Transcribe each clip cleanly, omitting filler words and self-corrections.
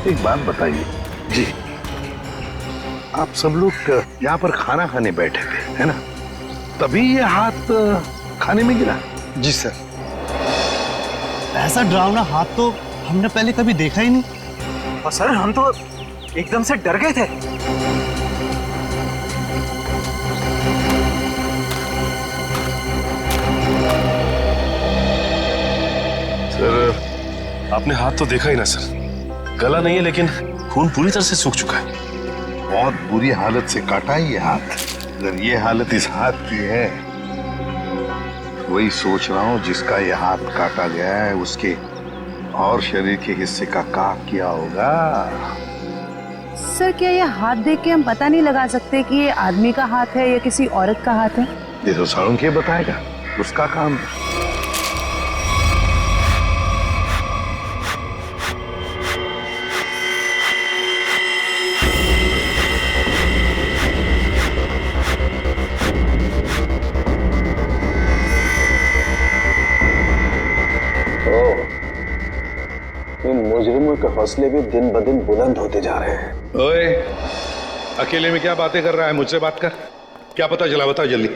एक बात बताइए जी, आप सब लोग यहाँ पर खाना खाने बैठे थे है ना, तभी ये हाथ खाने में गिरा? जी सर। ऐसा डरावना हाथ तो हमने पहले कभी देखा ही नहीं। और सर हम तो एकदम से डर गए थे। सर आपने हाथ तो देखा ही ना सर, गला नहीं है लेकिन खून पूरी तरह से सूख चुका है। बहुत बुरी हालत से काटा है ये हाथ। अगर ये हालत इस हाथ की है, वही सोच रहा हूँ जिसका ये हाथ काटा गया है उसके और शरीर के हिस्से का किया होगा। सर क्या ये हाथ देख के हम पता नहीं लगा सकते कि ये आदमी का हाथ है या किसी औरत का हाथ है? ये तो साळुंखे बताएगा, उसका काम है। इन मुजरिमों के हौसले भी दिन ब दिन बुलंद होते जा रहे हैं। ओए, अकेले में क्या बातें कर रहा है? मुझसे बात कर। क्या पता चला, बताओ जल्दी।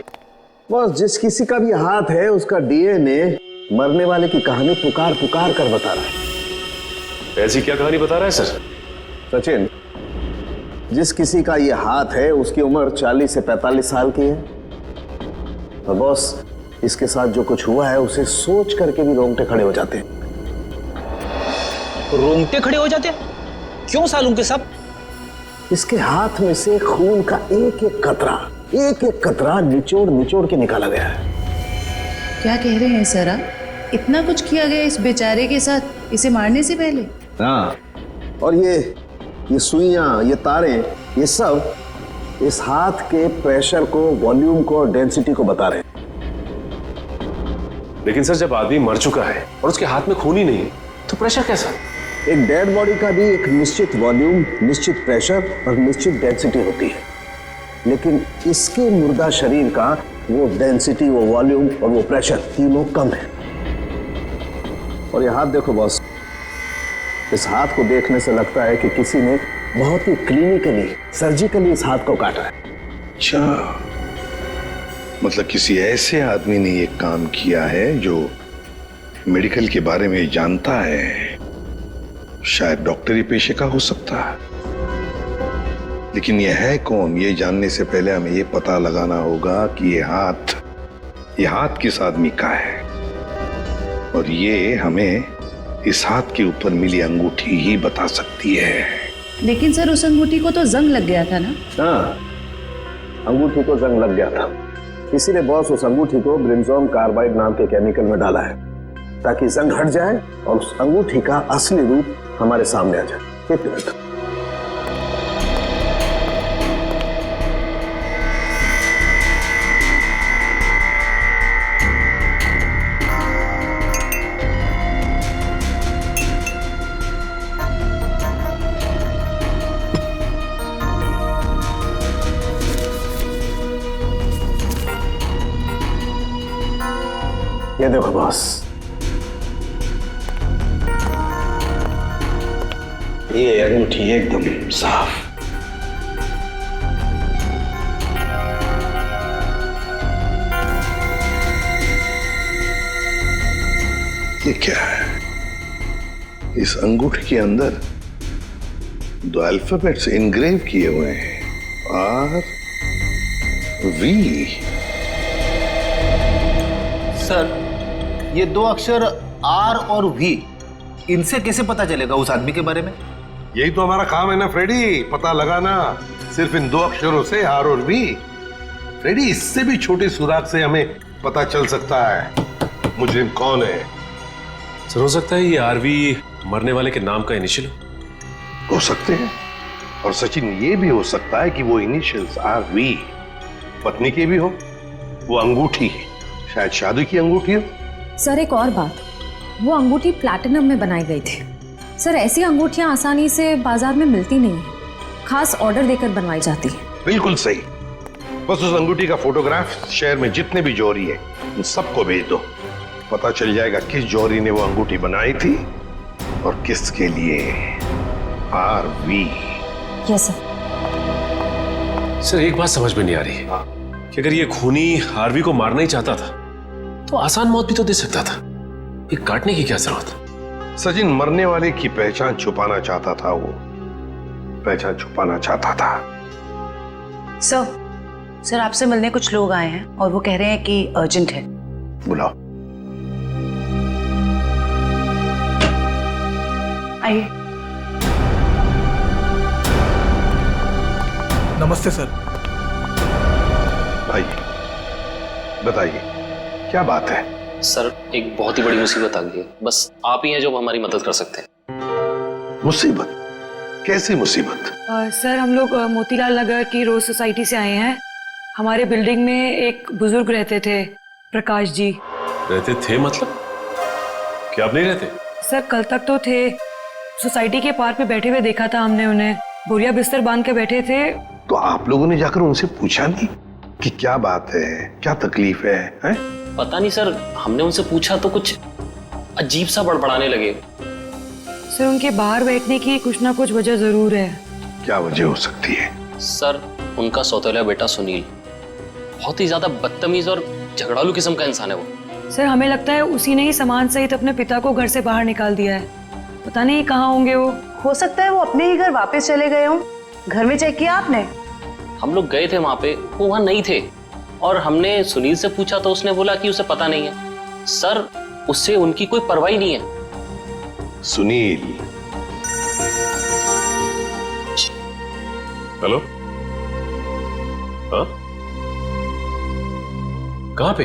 बस जिस किसी का भी हाथ है उसका डीएनए मरने वाले की कहानी पुकार पुकार कर बता रहा है। ऐसी क्या कहानी बता रहा है सर? सचिन, जिस किसी का ये हाथ है उसकी उम्र 40 से 45 साल की है। और बॉस, इसके साथ जो कुछ हुआ है उसे सोच करके भी रोंगटे खड़े हो जाते हैं। रोंगटे खड़े हो जाते? क्यों सालूंके साहब? इसके हाथ में से खून का एक एक कतरा निचोड़ निचोड़ के निकाला गया है। क्या कह रहे हैं सर आप? इतना कुछ किया गया इस बेचारे के साथ इसे मारने से पहले? हाँ, और ये सुइयां, ये तारें, ये सब इस हाथ के प्रेशर को, वॉल्यूम को और डेंसिटी को बता रहे हैं। लेकिन सर जब आदमी मर चुका है और उसके हाथ में खून ही नहीं तो प्रेशर कैसा? एक डेड बॉडी का भी एक निश्चित वॉल्यूम, निश्चित प्रेशर और निश्चित डेंसिटी होती है, लेकिन इसके मुर्दा शरीर का वो डेंसिटी, वो वॉल्यूम और वो प्रेशर तीनों कम है। और ये हाथ देखो बॉस, इस हाथ को देखने से लगता है कि किसी ने बहुत ही क्लिनिकली, सर्जिकली इस हाथ को काटा है। अच्छा, मतलब किसी ऐसे आदमी ने ये काम किया है जो मेडिकल के बारे में जानता है। शायद डॉक्टरी पेशे का हो सकता है, लेकिन ये है कौन, ये जानने से पहले हमें ये पता लगाना होगा कि ये हाथ किस आदमी का है। और ये हमें इस हाथ के ऊपर मिली अंगूठी ही बता सकती है। लेकिन सर उस अंगूठी को तो जंग लग गया था ना? हाँ, अंगूठी को जंग लग गया था, इसीलिए बॉस उस अंगूठी को ब्रिंजोन कार्बाइड नाम के केमिकल में डाला है ताकि जंग हट जाए और उस अंगूठी का असली रूप हमारे सामने आ जाए। एक मिनट। ये देखो बॉस, ये अंगूठी एकदम साफ। ये क्या है? इस अंगूठी के अंदर दो अल्फाबेट्स इनग्रेव किए हुए हैं, आर वी। सर ये दो अक्षर आर और वी, इनसे कैसे पता चलेगा उस आदमी के बारे में? यही तो हमारा काम है ना फ्रेडी, पता लगाना। सिर्फ इन दो अक्षरों से, आर और वी। फ्रेडी, इससे भी छोटे सुराग से हमें पता चल सकता है मुजरिम कौन है। सर हो सकता है ये आरवी मरने वाले के नाम का इनिशियल हो सकते हैं, और सचिन ये भी हो सकता है कि वो इनिशियल्स आर वी पत्नी के भी हो। वो अंगूठी शायद शादी की अंगूठी हो। सर एक और बात, वो अंगूठी प्लैटिनम में बनाई गई थी। सर ऐसी अंगूठियां आसानी से बाजार में मिलती नहीं है, खास ऑर्डर देकर बनवाई जाती है। बिल्कुल सही। बस उस अंगूठी का फोटोग्राफ शहर में जितने भी जौहरी है उन सबको भेज दो, पता चल जाएगा किस जौहरी ने वो अंगूठी बनाई थी और किसके लिए। RV। Yes sir. सर एक बात समझ में नहीं आ रही है कि अगर ये खूनी आरवी को मारना ही चाहता था तो आसान मौत भी तो दे सकता था, ये काटने की क्या जरूरत? सचिन मरने वाले की पहचान छुपाना चाहता था, वो पहचान छुपाना चाहता था। सर आपसे मिलने कुछ लोग आए हैं और वो कह रहे हैं कि अर्जेंट है। बुलाओ। आइए। नमस्ते सर। आइए, बताइए क्या बात है? सर एक बहुत ही बड़ी मुसीबत आ गई है, बस आप ही हैं जो हमारी मदद कर सकते हैं। मुसीबत? कैसी मुसीबत? सर हम लोग मोतीलाल नगर की रोज सोसाइटी से आए हैं। हमारे बिल्डिंग में एक बुजुर्ग रहते थे, प्रकाश जी। रहते थे मतलब? क्या आप नहीं रहते? सर कल तक तो थे, सोसाइटी के पार्क में बैठे हुए देखा था हमने उन्हें, बोरिया बिस्तर बांध के बैठे थे। तो आप लोगों ने जाकर उनसे पूछा नहीं कि क्या बात है, क्या तकलीफ है, हैं? पता नहीं सर, हमने उनसे पूछा तो कुछ अजीब सा बड़बड़ाने लगे। सर उनके बाहर बैठने की कुछ ना कुछ वजह जरूर है। क्या वजह हो सकती है? सर उनका सौतेला बेटा सुनील बहुत ही ज्यादा बदतमीज और झगड़ालू किस्म का इंसान है वो। सर हमें लगता है उसी ने ही सामान सहित अपने पिता को घर से बाहर निकाल दिया है। पता नहीं कहाँ होंगे वो। हो सकता है वो अपने ही घर वापस चले गए हों। घर में चेक किया आपने? हम लोग गए थे वहां पे, वो वहां नहीं थे और हमने सुनील से पूछा तो उसने बोला कि उसे पता नहीं है। सर उससे उनकी कोई परवाह नहीं है। सुनील? हेलो, हाँ कहाँ पे?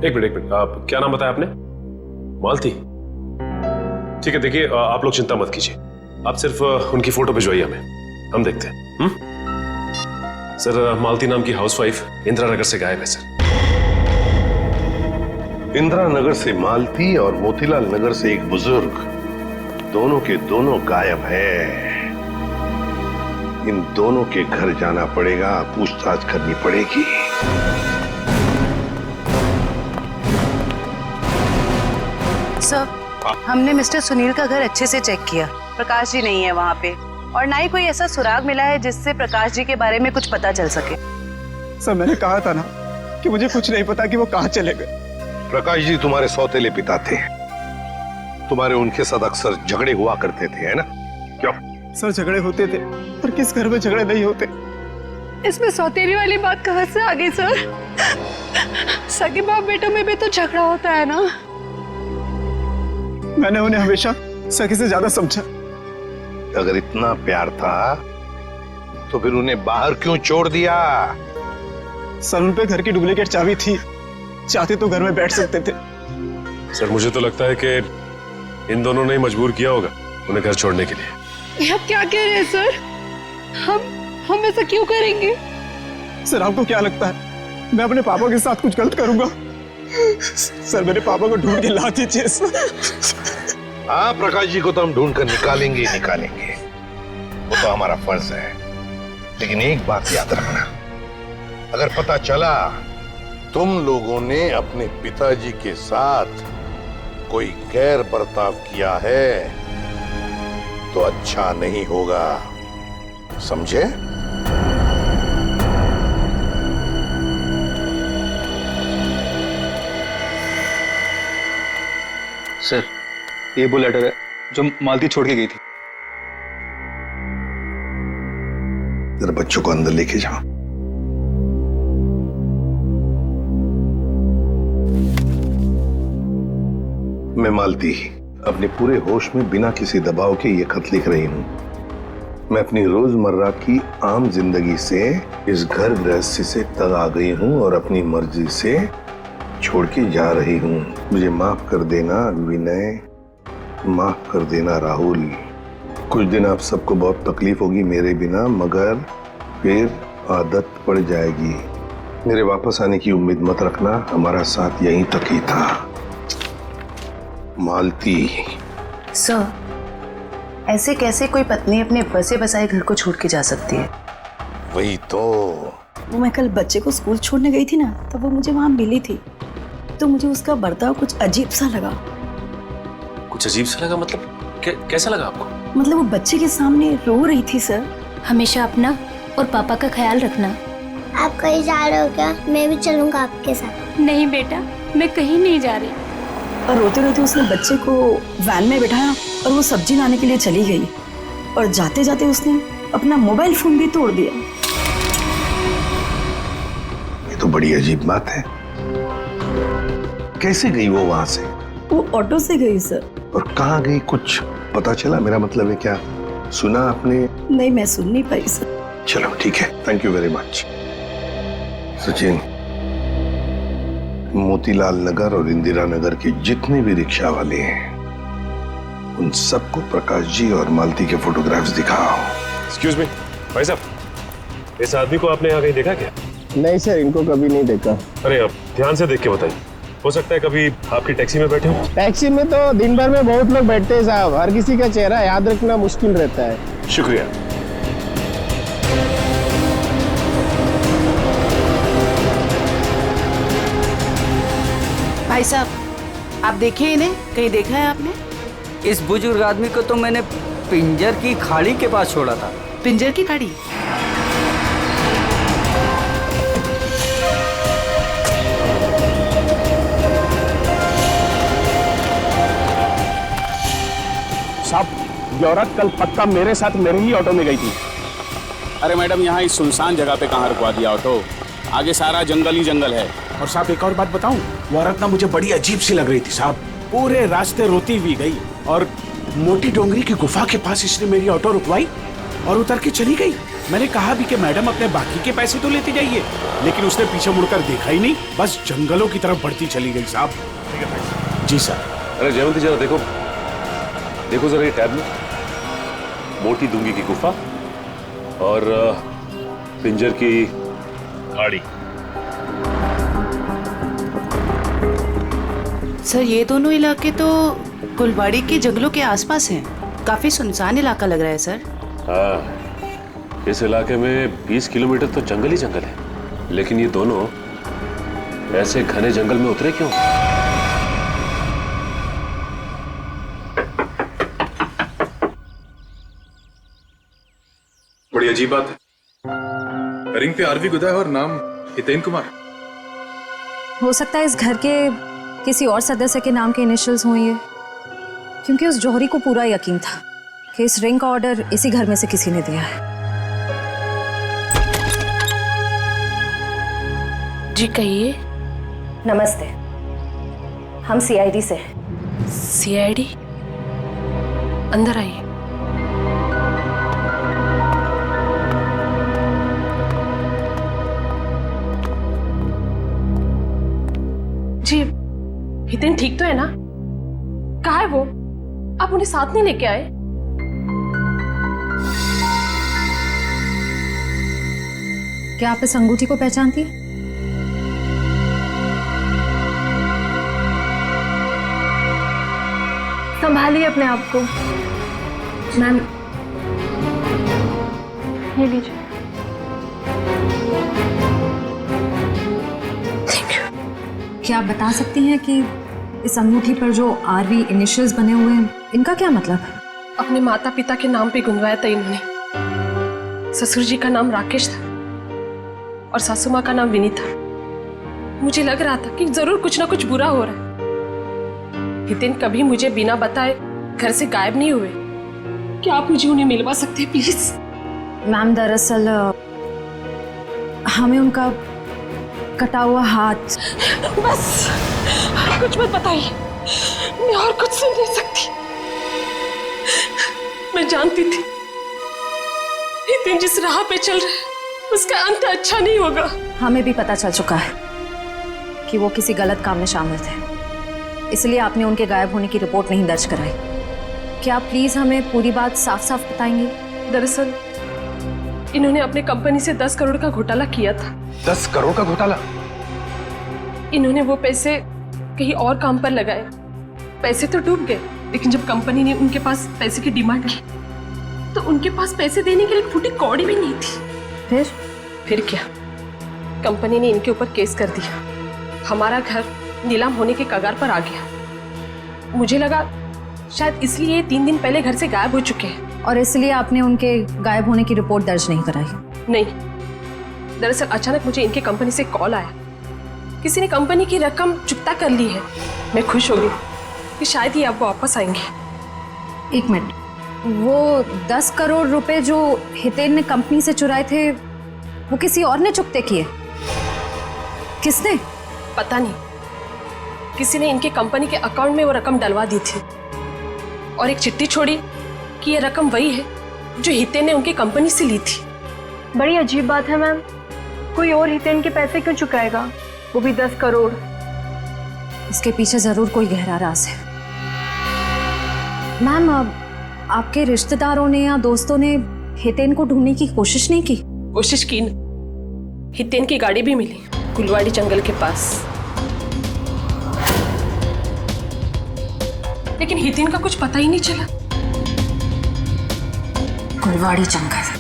एक मिनट, आप क्या नाम बताया आपने? मालती? ठीक है, देखिए आप लोग चिंता मत कीजिए, आप सिर्फ उनकी फोटो भिजवाइए हमें, हम देखते हैं। सर मालती नाम की हाउसवाइफ इंदिरा नगर से गायब है सर। इंदिरा नगर से मालती और मोतीलाल नगर से एक बुजुर्ग, दोनों के दोनों गायब है। इन दोनों के घर जाना पड़ेगा, पूछताछ करनी पड़ेगी। सर हमने मिस्टर सुनील का घर अच्छे से चेक किया, प्रकाश जी नहीं है वहाँ पे और ना ही कोई ऐसा सुराग मिला है जिससे प्रकाश जी के बारे में कुछ पता चल सके। सर मैंने कहा था ना कि मुझे कुछ नहीं पता कि वो कहाँ चले गए। प्रकाश जी तुम्हारे सौतेले पिता थे, तुम्हारे उनके साथ अक्सर झगड़े हुआ करते थे, है ना? क्यों? सर झगड़े होते थे, पर किस घर में झगड़े नहीं होते? इसमें सौतेली वाली बात कहाँ से आ गई सर? सगे बाप बेटों में भी तो झगड़ा होता है ना। मैंने उन्हें हमेशा सखी से ज्यादा समझा। अगर इतना प्यार था तो फिर उन्हें बाहर क्यों छोड़ दिया? सर उन पे घर की डुप्लीकेट चाबी थी, चाहते तो घर में बैठ सकते थे। सर मुझे तो लगता है कि इन दोनों ने मजबूर किया होगा उन्हें घर छोड़ने के लिए। ये आप क्या कह रहे हैं सर? हम ऐसा क्यों करेंगे? सर आपको क्या लगता है मैं अपने पापा के साथ कुछ गलत करूंगा? सर मेरे पापा को ढूंढ के ला दीजिए। हाँ, प्रकाश जी को तो हम ढूंढ कर निकालेंगे ही निकालेंगे, वो तो हमारा फर्ज है। लेकिन एक बात याद रखना, अगर पता चला तुम लोगों ने अपने पिताजी के साथ कोई गैर बर्ताव किया है तो अच्छा नहीं होगा, समझे? सर ये वो लेटर है जो मालती छोड़ के गई थी। जरा बच्चों को अंदर लेके जाओ। मैं मालती अपने पूरे होश में बिना किसी दबाव के ये खत लिख रही हूं। मैं अपनी रोजमर्रा की आम जिंदगी से इस घर गृहस्थी से तंग आ गई हूं और अपनी मर्जी से छोड़ के जा रही हूं। मुझे माफ कर देना विनय, माफ कर देना राहुल। कुछ दिन आप सबको बहुत तकलीफ होगी मेरे बिना, मगर फिर आदत पड़ जाएगी। मेरे वापस आने की उम्मीद मत रखना, हमारा साथ यहीं तक ही था। मालती। सर ऐसे कैसे कोई पत्नी अपने बसे बसाए घर को छोड़ के जा सकती है? वही तो। वो मैं कल बच्चे को स्कूल छोड़ने गई थी ना, तब वो मुझे वहां मिली थी, तो मुझे उसका बर्ताव कुछ अजीब सा लगा। कुछ अजीब सा लगा मतलब? कैसा लगा आपको? मतलब वो बच्चे के सामने रो रही थी सर। हमेशा अपना और पापा का ख्याल रखना। आप कहीं जा रहे हो क्या? मैं भी चलूंगा आपके साथ। नहीं बेटा, मैं कहीं नहीं जा रही। और रोते रोते उसने बच्चे को वैन में बिठाया और वो सब्जी लाने के लिए चली गई, और जाते जाते उसने अपना मोबाइल फोन भी तोड़ दिया। ये तो बड़ी अजीब बात है। कैसे गई वो वहां से? वो ऑटो से गई सर। और कहाँ गई, कुछ पता चला? मेरा मतलब है, क्या सुना आपने? नहीं, मैं सुन नहीं पाई सर। चलो ठीक है, thank you very much. Sachin, Motilal Nagar और इंदिरा नगर के जितने भी रिक्शा वाले हैं उन सबको प्रकाश जी और मालती के फोटोग्राफ्स दिखाओ। एक्सक्यूज मी भाई साहब, इस आदमी को आपने यहाँ कहीं देखा क्या? नहीं सर, इनको कभी नहीं देखा। अरे आप ध्यान से देख के बताइए, हो सकता है कभी आपकी टैक्सी में बैठे हो। टैक्सी में तो दिन भर में बहुत लोग बैठते हैं साहब, हर किसी का चेहरा याद रखना मुश्किल रहता है। शुक्रिया। भाई साहब, आप देखिए इन्हें, कहीं देखा है आपने? इस बुजुर्ग आदमी को तो मैंने पिंजर की खाड़ी के पास छोड़ा था। पिंजर की खाड़ी? साहब, ये औरत कल पक्का मेरे साथ मेरे ही ऑटो में गई थी। अरे मैडम, यहाँ इस सुनसान जगह पे कहाँ रुकवा दिया ऑटो? आगे सारा जंगल ही जंगल है। और साहब एक और बात बताऊं, वो औरत ना मुझे बड़ी अजीब सी लग रही थी साहब। पूरे रास्ते रोती हुई गई और मोटी डोंगरी की गुफा के पास इसने मेरी ऑटो रुकवाई और उतर के चली गई। मैंने कहा भी कि मैडम अपने बाकी के पैसे तो लेते जाइए, लेकिन उसने पीछे मुड़कर देखा ही नहीं, बस जंगलों की तरफ बढ़ती चली गई साहब। जी सर। अरे जयवंती जरा देखो, देखो जरा ये टैब में, मोटी डूंगी की गुफा और पिंजर की खाड़ी। सर, ये दोनों इलाके तो कुलवाड़ी के जंगलों के आसपास हैं। काफी सुनसान इलाका लग रहा है सर। हाँ, इस इलाके में 20 किलोमीटर तो जंगल ही जंगल है, लेकिन ये दोनों ऐसे घने जंगल में उतरे क्यों? बड़ी अजीब बात है। रिंग पे आरवी गुदा है और नाम हितेन कुमार। हो सकता है इस घर के किसी और सदस्य के नाम के इनिशियल्स हों ये, क्योंकि उस जौहरी को पूरा यकीन था कि इस रिंग का ऑर्डर इसी घर में से किसी ने दिया है। जी कहिए। नमस्ते, हम सीआईडी से। सीआईडी? अंदर आइए। जी, हितेन ठीक तो है ना? कहाँ है वो? आप उन्हें साथ नहीं लेके आए? क्या आप इस अंगूठी को पहचानती हैं? संभालिए अपने आप को। मैम, ये लीजिए। क्या आप बता सकती हैं कि इस अंगूठी पर जो आरवी इनिशियल्स बने हुए हैं, इनका क्या मतलब है? अपने माता पिता के नाम पे गुंदवाया था इन्होंने। ससुर जी का नाम राकेश था और सासू माँ का नाम विनी था। मुझे लग रहा था कि जरूर कुछ ना कुछ बुरा हो रहा है। हितेन कभी मुझे बिना बताए घर से गायब नहीं हुए। क्या आप मुझे उन्हें मिलवा सकते हैं प्लीज? मैम, दरअसल हमें उनका कटा हुआ हाथ। बस कुछ मत बताइए, मैं और कुछ सुन नहीं सकती। मैं जानती थी हितेन जिस राह पे चल रहा है उसका अंत अच्छा नहीं होगा। हमें भी पता चल चुका है कि वो किसी गलत काम में शामिल थे, इसलिए आपने उनके गायब होने की रिपोर्ट नहीं दर्ज कराई। क्या आप प्लीज हमें पूरी बात साफ साफ बताएंगे? दरअसल इन्होंने अपने कंपनी से 10 करोड़ का घोटाला किया था। 10 करोड़ का घोटाला? इन्होंने वो पैसे कहीं और काम पर लगाए। पैसे तो डूब गए, लेकिन जब कंपनी ने उनके पास पैसे की डिमांड की तो उनके पास पैसे देने के लिए एक फूटी कौड़ी भी नहीं थी। फिर क्या, कंपनी ने इनके ऊपर केस कर दिया। हमारा घर नीलाम होने के कगार पर आ गया। मुझे लगा शायद इसलिए ये 3 दिन पहले घर से गायब हो चुके हैं। और इसलिए आपने उनके गायब होने की रिपोर्ट दर्ज नहीं कराई? नहीं, दरअसल अचानक मुझे इनके कंपनी से कॉल आया, किसी ने कंपनी की रकम चुकता कर ली है। मैं खुश हो गई कि शायद ही अब वापस आएंगे। 1 मिनट, वो 10 करोड़ रुपए जो हितेन ने कंपनी से चुराए थे वो किसी और ने चुकते किए? किसने? पता नहीं, किसी ने इनके कंपनी के अकाउंट में वो रकम डलवा दी थी और एक चिट्ठी छोड़ी कि ये रकम वही है जो हितेन ने उनकी कंपनी से ली थी। बड़ी अजीब बात है मैम, कोई और हितेन के पैसे क्यों चुकाएगा, वो भी 10 करोड़? इसके पीछे जरूर कोई गहरा राज है। मैम, आपके रिश्तेदारों ने या दोस्तों ने हितेन को ढूंढने की कोशिश नहीं की? कोशिश की न, हितेन की गाड़ी भी मिली गुलवाड़ी जंगल के पास, लेकिन हितेन का कुछ पता ही नहीं चला। गुलवाड़ी जंगल।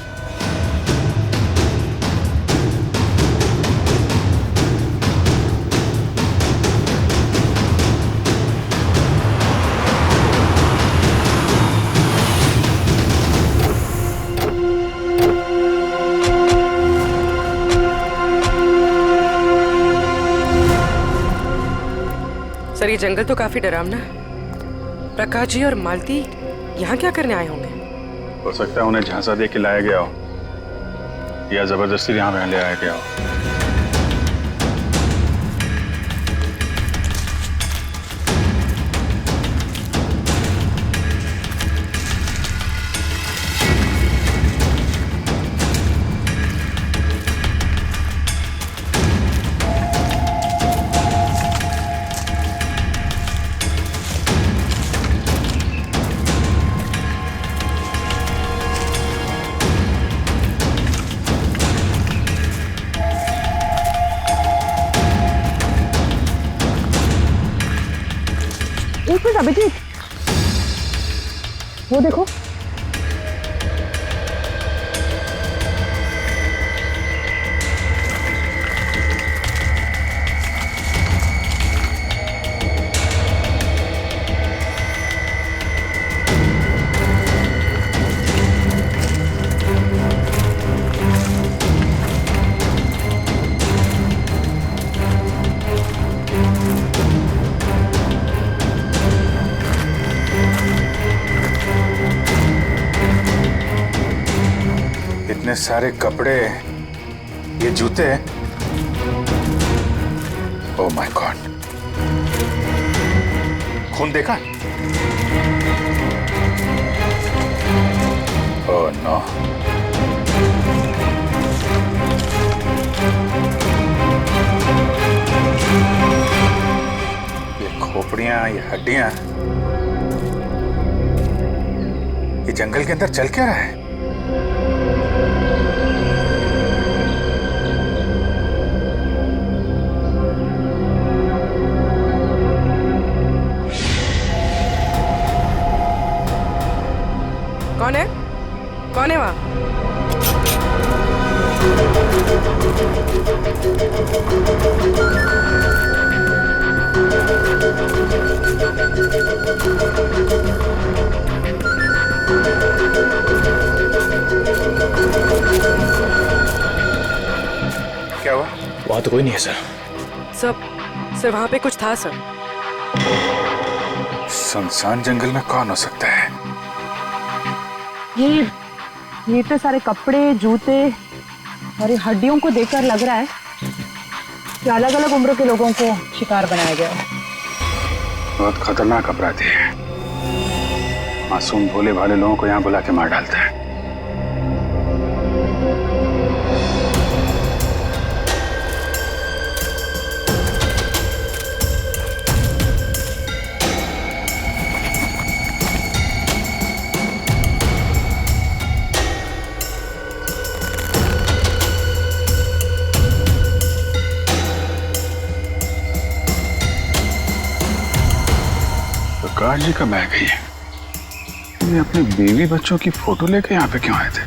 सर, ये जंगल तो काफी डरावना है। प्रकाश जी और मालती यहाँ क्या करने आए होंगे? हो सकता है उन्हें झांसा दे के लाया गया हो या जबरदस्ती यहाँ ले आया गया हो। एक मिनट अभिजीत, वो देखो। इतने सारे कपड़े, ये जूते, ओह माय गॉड, खून देखा? Oh no. ये खोपड़ियां, ये हड्डियां, ये जंगल के अंदर चल क्या रहा है? कौन है? कौन है वहाँ? क्या हुआ? वहाँ तो कोई नहीं है सर। सर वहाँ पे कुछ था सर। सुनसान जंगल में कौन हो सकता है? ये तो सारे कपड़े, जूते और ये हड्डियों को देखकर लग रहा है कि अलग अलग उम्र के लोगों को शिकार बनाया गया है। बहुत खतरनाक अपराधी है, मासूम भोले भाले लोगों को यहाँ बुला के मार डालता है। प्रकाश जी का बैग है ये अपने बीवी बच्चों की फोटो लेके यहाँ पे क्यों आए थे?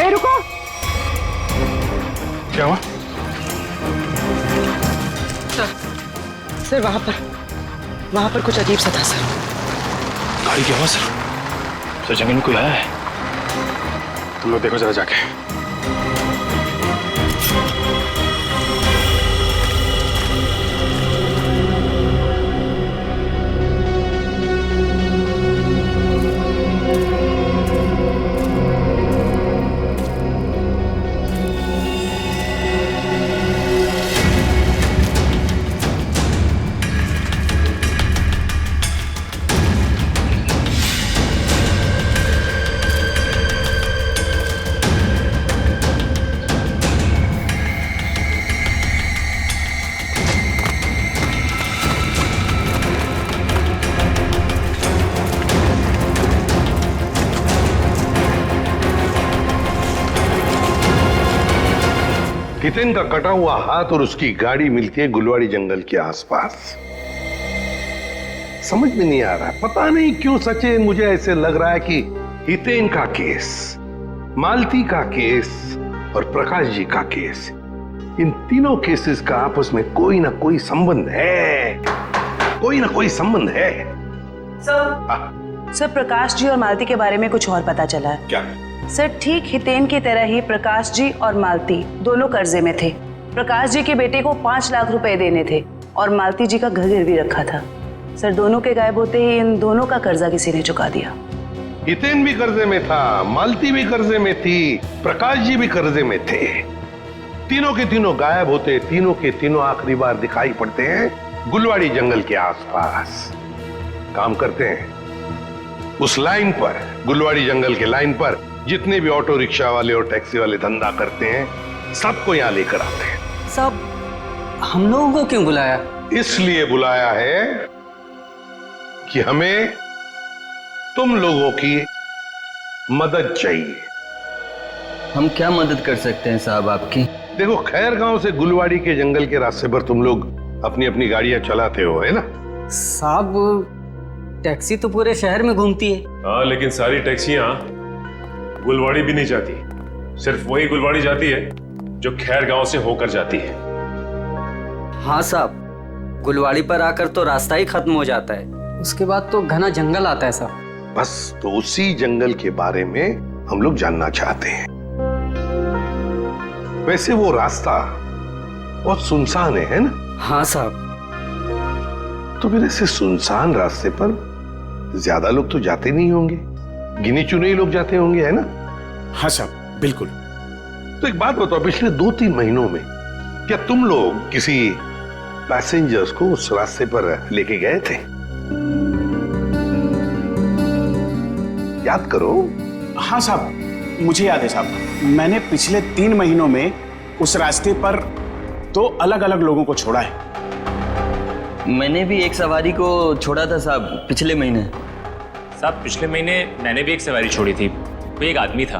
ए रुको! क्या हुआ? सर वहां पर कुछ अजीब सा था सर। गाड़ी की आवाज सर। सर जमीन में कोई आया है। तुम लोग देखो जरा जाके। हितेन का कटा हुआ हाथ और उसकी गाड़ी मिलती है गुलवाड़ी जंगल के आसपास। समझ में नहीं आ रहा, पता नहीं क्यों सचिन, मुझे ऐसे लग रहा है कि हितेन का केस, मालती का केस और प्रकाश जी का केस, इन तीनों केसेस का आपस में कोई ना कोई संबंध है, कोई ना कोई संबंध है। सर प्रकाश जी और मालती के बारे में कुछ और पता चला है। क्या? सर ठीक हितेन की तरह ही प्रकाश जी और मालती दोनों कर्जे में थे। प्रकाश जी के बेटे को 5 लाख रुपए देने थे और मालती जी का घर गिरवी रखा था। सर दोनों के गायब होते ही इन दोनों का कर्जा किसी ने चुका दिया। हितेन भी कर्जे में था, मालती भी कर्जे में थी, प्रकाश जी भी कर्जे में थे। तीनों के तीनों गायब होते, तीनों के तीनों आखिरी बार दिखाई पड़ते हैं गुलवाड़ी जंगल के आसपास। काम करते हैं उस लाइन पर, गुलवाड़ी जंगल के लाइन पर जितने भी ऑटो रिक्शा वाले और टैक्सी वाले धंधा करते हैं, सबको यहां लेकर आते हैं। सब हम लोगों को क्यों बुलाया? इसलिए बुलाया है कि हमें तुम लोगों की मदद चाहिए। हम क्या मदद कर सकते हैं साहब आपकी? देखो, खैर गांव से गुलवाड़ी के जंगल के रास्ते पर तुम लोग अपनी अपनी गाड़ियां चलाते हो, है ना? साहब टैक्सी तो पूरे शहर में घूमती है। हाँ, लेकिन सारी टैक्सियां गुलवाड़ी भी नहीं जाती, सिर्फ वही गुलवाड़ी जाती है जो खैर गांव से होकर जाती है। हाँ साहब, गुलवाड़ी पर आकर तो रास्ता ही खत्म हो जाता है, उसके बाद तो घना जंगल आता है साहब। बस तो उसी जंगल के बारे में हम लोग जानना चाहते हैं। वैसे वो रास्ता बहुत सुनसान है ना? हाँ साहब। तो फिर ऐसे सुनसान रास्ते पर ज्यादा लोग तो जाते नहीं होंगे, गिने चुने ही लोग जाते होंगे, है ना? हाँ साहब, बिल्कुल। तो एक बात बताओ, पिछले 2-3 महीनों में क्या तुम लोग किसी पैसेंजर्स को उस रास्ते पर लेके गए थे? याद करो। हाँ साहब, मुझे याद है साहब। मैंने पिछले 3 महीनों में उस रास्ते पर 2 अलग अलग लोगों को छोड़ा है। मैंने भी एक सवारी को छोड़ा था साहब पिछले महीने। साहब पिछले महीने मैंने भी एक सवारी छोड़ी थी, वो एक आदमी था।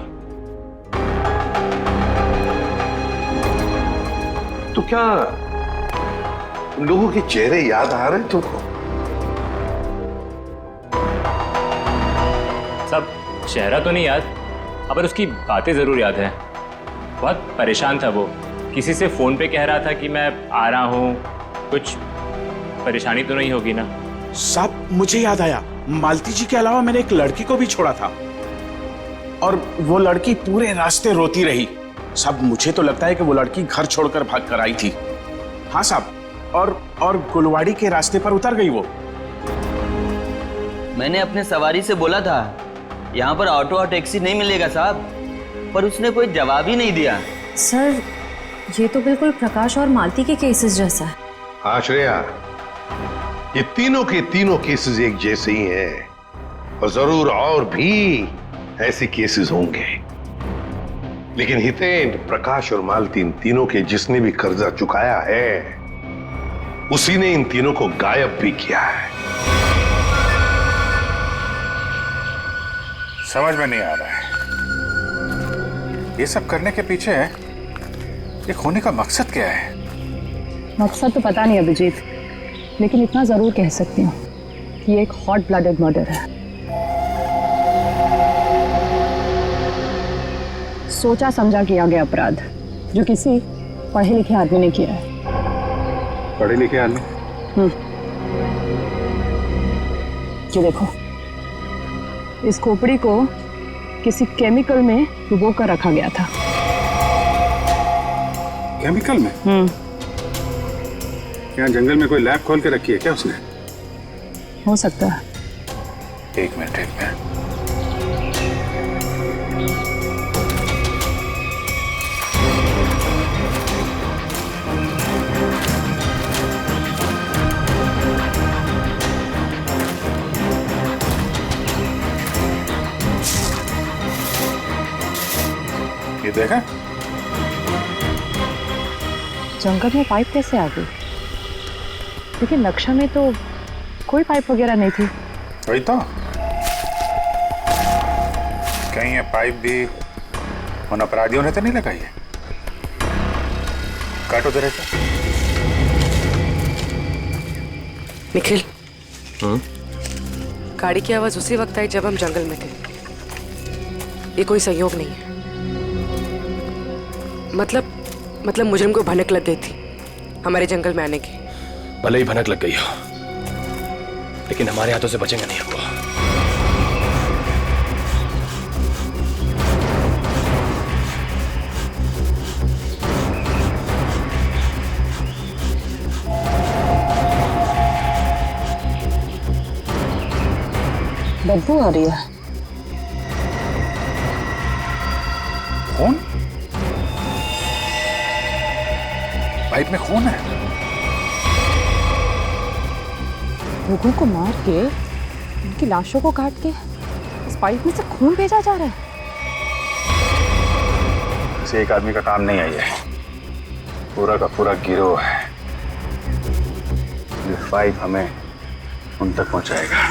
तो क्या उन लोगों के चेहरे याद आ रहे हैं तुमको? साहब चेहरा तो नहीं याद, पर उसकी बातें जरूर याद है। बहुत परेशान था वो, किसी से फोन पे कह रहा था कि मैं आ रहा हूँ, कुछ परेशानी तो नहीं होगी ना? साहब मुझे याद आया, मालती जी के अलावा मैंने एक लड़की को भी छोड़ा था और वो लड़की पूरे रास्ते रोती रही। साहब मुझे तो लगता है कि वो लड़की घर छोड़कर भाग कर आई थी। हाँ साहब, और गुलवाड़ी के रास्ते पर उतर गई वो। मैंने अपने सवारी से बोला था यहाँ पर ऑटो और टैक्सी नहीं मिलेगा साहब, पर उसने कोई जवाब ही नहीं दिया। सर ये तो बिल्कुल प्रकाश और मालती के केसेस जैसा है। हाँ श्रेया, ये तीनों के तीनों केसेस एक जैसे ही हैं और जरूर और भी ऐसे केसेस होंगे। लेकिन हितेन, प्रकाश और मालती, इन तीनों के जिसने भी कर्जा चुकाया है उसी ने इन तीनों को गायब भी किया है। समझ में नहीं आ रहा है ये सब करने के पीछे एक होने का मकसद क्या है? मकसद तो पता नहीं अभिजीत, लेकिन इतना जरूर कह सकती हूँ कि ये एक हॉट ब्लडेड मर्डर है। सोचा समझा किया गया अपराध जो किसी पढ़े लिखे आदमी ने किया है। पढ़े लिखे आदमी? ये देखो, इस खोपड़ी को किसी केमिकल में डुबो कर रखा गया था। केमिकल में? यहाँ जंगल में कोई लैब खोल के रखी है क्या उसने? हो सकता है। एक मिनट। ये देखा? जंगल में पाइप कैसे आ गई? लेकिन नक्शा में तो कोई पाइप वगैरह नहीं थी। वही तो, कहीं ये पाइप भी उन अपराधियों ने तो नहीं लगाई है? काटो जरा सा। निखिल, गाड़ी की आवाज उसी वक्त आई जब हम जंगल में थे। ये कोई संयोग नहीं है। मतलब मुजरिम को भनक लग गई थी हमारे जंगल में आने की। भले ही भनक लग गई हो, लेकिन हमारे हाथों से बचेंगे नहीं हमको। बदबू आ रही है। खून? पाइप में खून है। लोगों को मार के, उनकी लाशों को काट के इस पाइप में से खून भेजा जा रहा है। किसी एक आदमी का काम नहीं है, ये पूरा का पूरा गिरोह है। ये पाइप हमें उन तक पहुंचाएगा।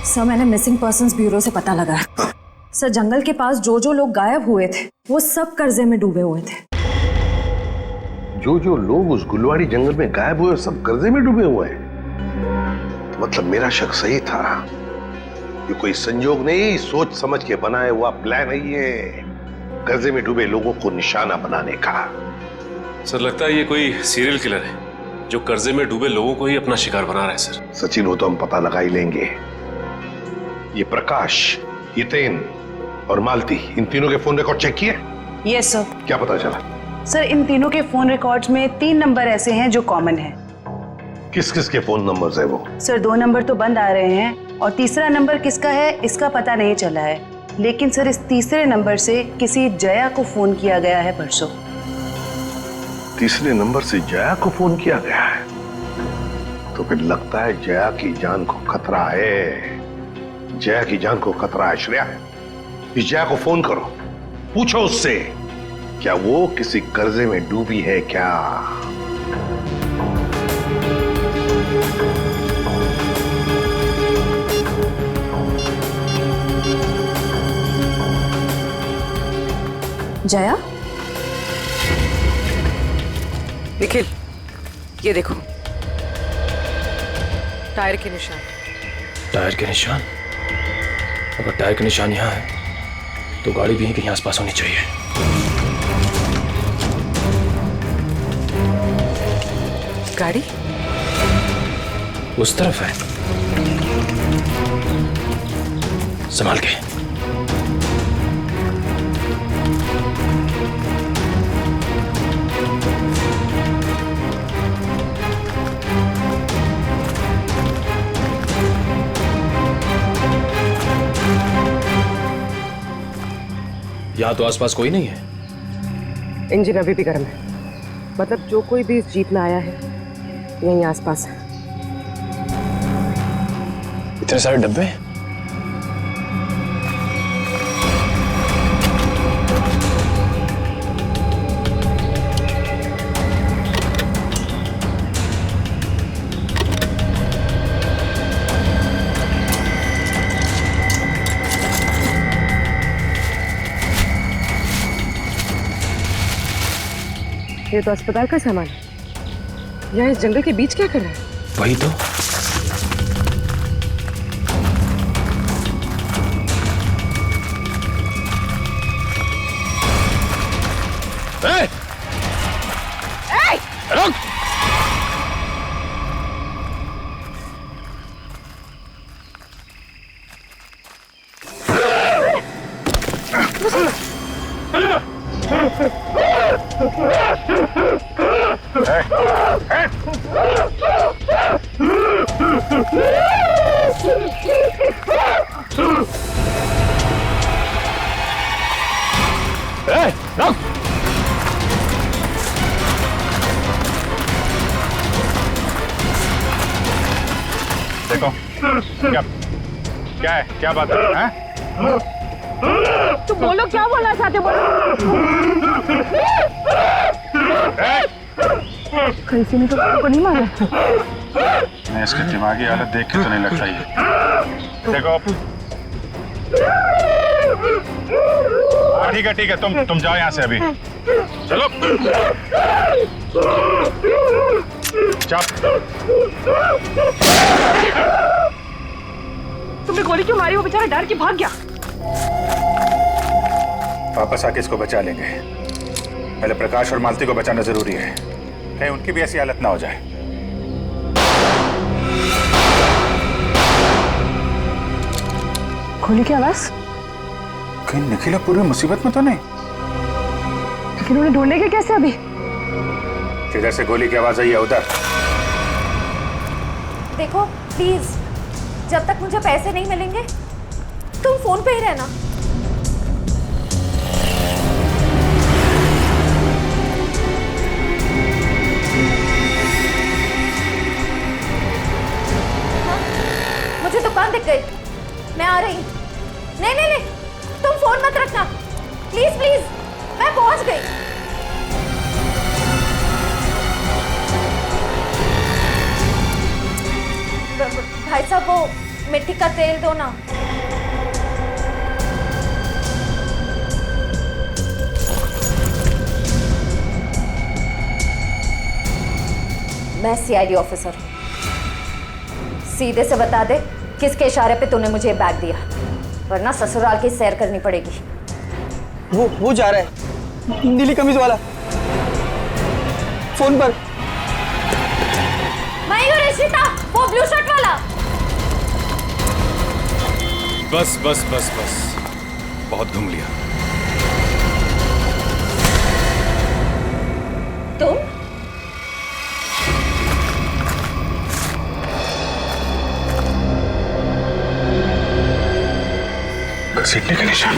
सर, मैंने मिसिंग पर्संस ब्यूरो से पता लगा। सर, जंगल के पास जो लोग गायब हुए थे वो सब कर्जे में डूबे हुए थे। जो लोग उस गुलवाड़ी जंगल में गायब हुए सब कर्जे में डूबे हुए हैं। तो मतलब मेरा शक सही था। ये कोई संयोग नहीं, सोच समझ के बनाया हुआ प्लान है ये, कर्जे में डूबे लोगों को निशाना बनाने का। सर, लगता है ये कोई सीरियल किलर है जो कर्जे में डूबे लोगों को ही अपना शिकार बना रहा है। सर सचिन, हो तो हम पता लगा ही लेंगे। ये प्रकाश, हितेन और मालती, इन तीनों के फोन रिकॉर्ड चेक किए? Yes sir. क्या पता चला? सर, इन तीनों के फोन रिकॉर्ड्स में 3 नंबर ऐसे हैं जो कॉमन है। किस किस के फोन नंबर्स है वो? सर, 2 नंबर तो बंद आ रहे हैं और तीसरा नंबर किसका है इसका पता नहीं चला है। लेकिन सर, इस तीसरे नंबर से किसी जया को फोन किया गया है परसों। तीसरे नंबर से जया को फोन किया गया है? तो फिर लगता है जया की जान को खतरा है। जया की जान को खतरा है। श्रेया, इस जया को फोन करो, पूछो उससे क्या वो किसी कर्जे में डूबी है क्या। जया? निखिल, ये देखो, टायर के निशान। टायर के निशान? अगर टायर के निशान यहाँ है तो गाड़ी भी कहीं आसपास होनी चाहिए। गाड़ी उस तरफ है, संभाल के। यहाँ तो आसपास कोई नहीं है। इंजन अभी भी गर्म है, मतलब जो कोई भी इस जीप में आया है यहीं आसपास है। इतने सारे डब्बे? ये तो अस्पताल का सामान है। यहाँ इस जंगल के बीच क्या कर रहा है? वही तो। रुक! देखो क्या क्या है, क्या बात है, हैं? तो बोलो क्या बोलना चाहते, बोलो। कैसे ने तो को नहीं मारा। मैं इसकी दिमागी हालत देख के तो नहीं लगता ये। देखो ठीक है तुम जाओ यहाँ से अभी। चलो तुमने गोली क्यों मारी? वो बेचारा डर के भाग गया। वापस आके इसको बचा लेंगे। पहले प्रकाश और मालती को बचाना जरूरी है, कहीं उनकी भी ऐसी हालत ना हो जाए। गोली की आवाज? कहीं निखिला पूरी मुसीबत में तो नहीं? लेकिन उन्हें ढूंढेंगे कैसे अभी? जिधर से गोली की आवाज आई है उधर। देखो प्लीज, जब तक मुझे पैसे नहीं मिलेंगे तुम फोन पे ही रहना। मुझे दुकान दिख गई, मैं आ रही। नहीं, तुम फोन मत रखना प्लीज, मैं पहुंच गई। भाई साहब वो मिट्टी का तेल दो ना। मैं सीआईडी ऑफिसर हूं, सीधे से बता दे किसके इशारे पे तूने मुझे बैग दिया, वरना ससुराल की सैर करनी पड़ेगी। वो जा रहा है, नीली कमीज वाला, फोन पर। मयूर, ऋषिता, वो ब्लू शर्ट वाला। बस बहुत घूम लिया। तुम घसीटने का निशान।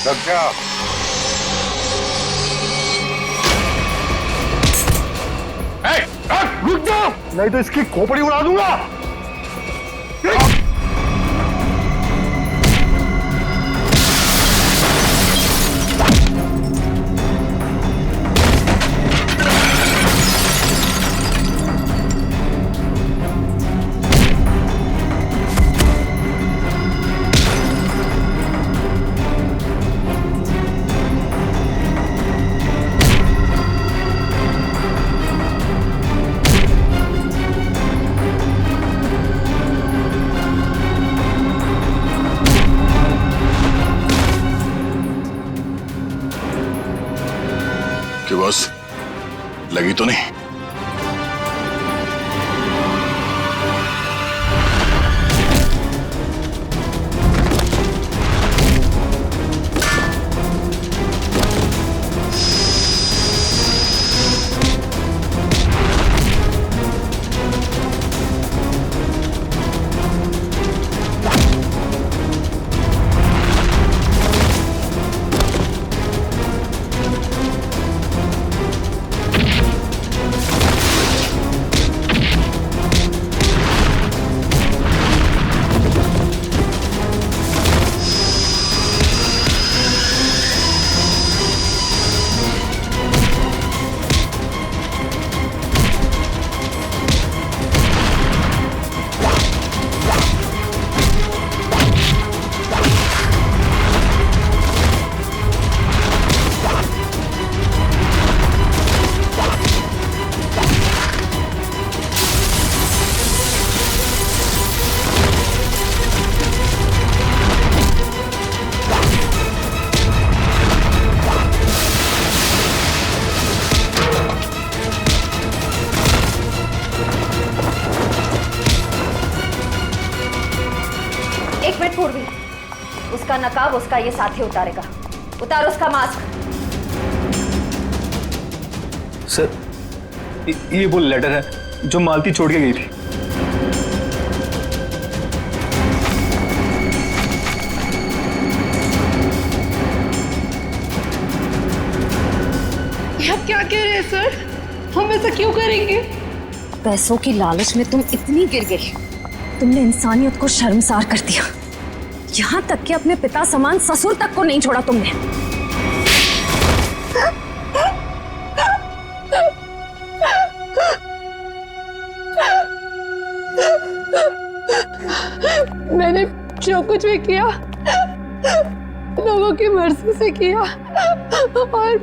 लग जा। रुक जाओ, नहीं तो इसकी खोपड़ी उड़ा दूंगा। लगी तो नहीं? उसका नकाब उसका ये साथी उतारेगा। उतार उसका मास्क। सर ये वो लेटर है जो मालती छोड़ के गई थी। आप क्या कह रहे हैं सर? हम ऐसा क्यों करेंगे? पैसों की लालच में तुम इतनी गिर गई, तुमने इंसानियत को शर्मसार कर दिया। यहाँ तक कि अपने पिता समान ससुर तक को नहीं छोड़ा तुमने। मैंने जो कुछ भी किया लोगों की मर्जी से किया और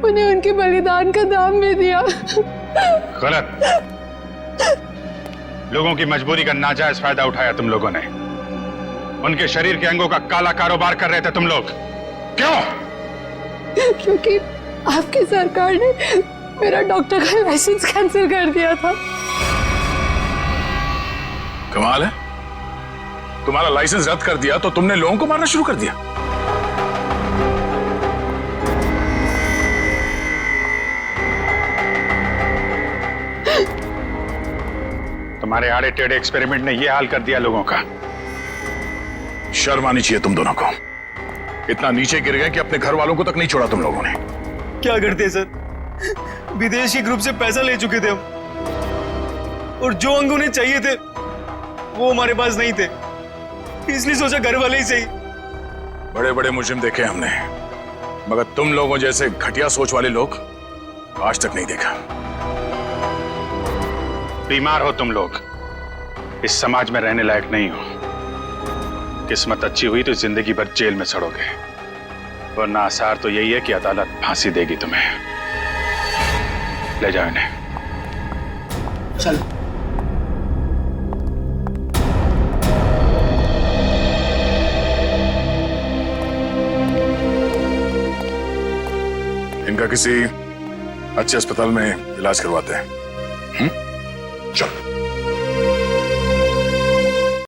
उन्हें उनके बलिदान का दाम भी दिया। गलत। लोगों की मजबूरी का नाजायज फायदा उठाया तुम लोगों ने। उनके शरीर के अंगों का काला कारोबार कर रहे थे तुम लोग। क्यों? क्योंकि आपकी सरकार ने मेरा डॉक्टर का लाइसेंस कैंसिल कर दिया था। कमाल है, तुम्हारा लाइसेंस रद्द कर दिया तो तुमने लोगों को मारना शुरू कर दिया। तुम्हारे आड़े टेढ़े एक्सपेरिमेंट ने यह हाल कर दिया लोगों का। शर्म आनी चाहिए तुम दोनों को। इतना नीचे गिर गए कि अपने घर वालों को तक नहीं छोड़ा तुम लोगों ने। क्या करते सर, विदेशी ग्रुप से पैसा ले चुके थे हम, और जो अंग उन्हें चाहिए थे वो हमारे पास नहीं थे, इसलिए सोचा घर वाले ही सही। बड़े बड़े मुजरिम देखे हमने, मगर तुम लोगों जैसे घटिया सोच वाले लोग आज तक नहीं देखा। बीमार हो तुम लोग, इस समाज में रहने लायक नहीं हो। किस्मत अच्छी हुई तो जिंदगी भर जेल में सड़ोगे, वरना आसार तो यही है कि अदालत फांसी देगी तुम्हें। ले जाओ इन्हें। चल। इनका किसी अच्छे अस्पताल में इलाज करवाते हैं। चल।